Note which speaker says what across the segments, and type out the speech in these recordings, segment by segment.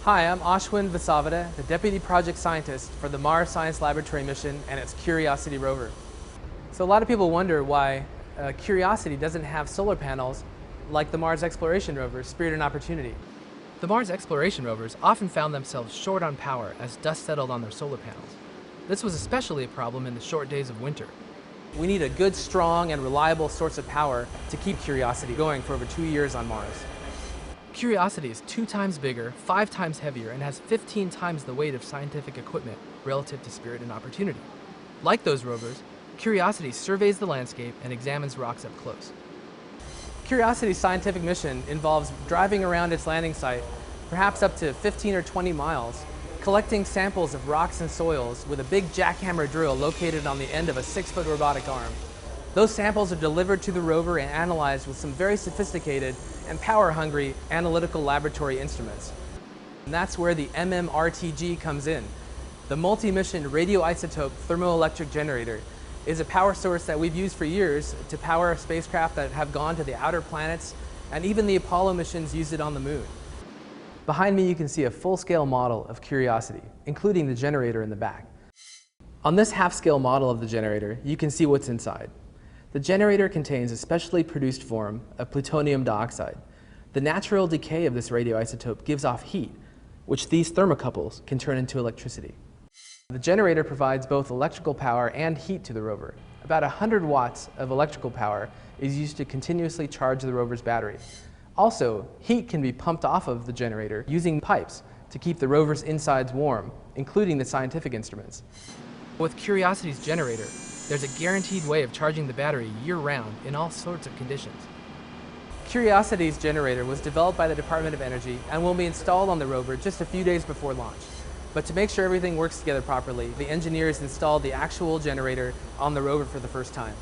Speaker 1: Hi, I'm Ashwin Vasavada, the Deputy Project Scientist for the Mars Science Laboratory mission and its Curiosity rover. So a lot of people wonder why Curiosity doesn't have solar panels like the Mars Exploration Rover, Spirit and Opportunity. The Mars Exploration rovers often found themselves short on power as dust settled on their solar panels. This was especially a problem in the short days of winter. We need a good, strong, and reliable source of power to keep Curiosity going for over 2 years on Mars. Curiosity is 2 times bigger, 5 times heavier, and has 15 times the weight of scientific equipment relative to Spirit and Opportunity. Like those rovers, Curiosity surveys the landscape and examines rocks up close. Curiosity's scientific mission involves driving around its landing site, perhaps up to 15 or 20 miles, collecting samples of rocks and soils with a big jackhammer drill located on the end of a 6-foot robotic arm. Those samples are delivered to the rover and analyzed with some very sophisticated and power-hungry analytical laboratory instruments. And that's where the MMRTG comes in. The multi-mission radioisotope thermoelectric generator is a power source that we've used for years to power spacecraft that have gone to the outer planets, and even the Apollo missions used it on the moon. Behind me you can see a full-scale model of Curiosity, including the generator in the back. On this half-scale model of the generator, you can see what's inside. The generator contains a specially produced form of plutonium dioxide. The natural decay of this radioisotope gives off heat, which these thermocouples can turn into electricity. The generator provides both electrical power and heat to the rover. About 100 watts of electrical power is used to continuously charge the rover's battery. Also, heat can be pumped off of the generator using pipes to keep the rover's insides warm, including the scientific instruments. With Curiosity's generator, there's a guaranteed way of charging the battery year-round in all sorts of conditions. Curiosity's generator was developed by the Department of Energy and will be installed on the rover just a few days before launch. But to make sure everything works together properly, the engineers installed the actual generator on the rover for the first time.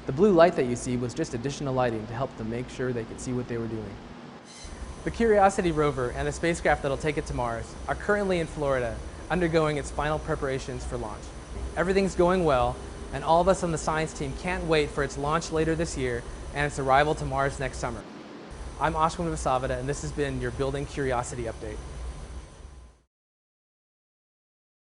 Speaker 1: The blue light that you see was just additional lighting to help them make sure they could see what they were doing. The Curiosity rover and the spacecraft that'll take it to Mars are currently in Florida, undergoing its final preparations for launch. Everything's going well, and all of us on the science team can't wait for its launch later this year and its arrival to Mars next summer. I'm Ashwin Vasavada, and this has been your Building Curiosity Update.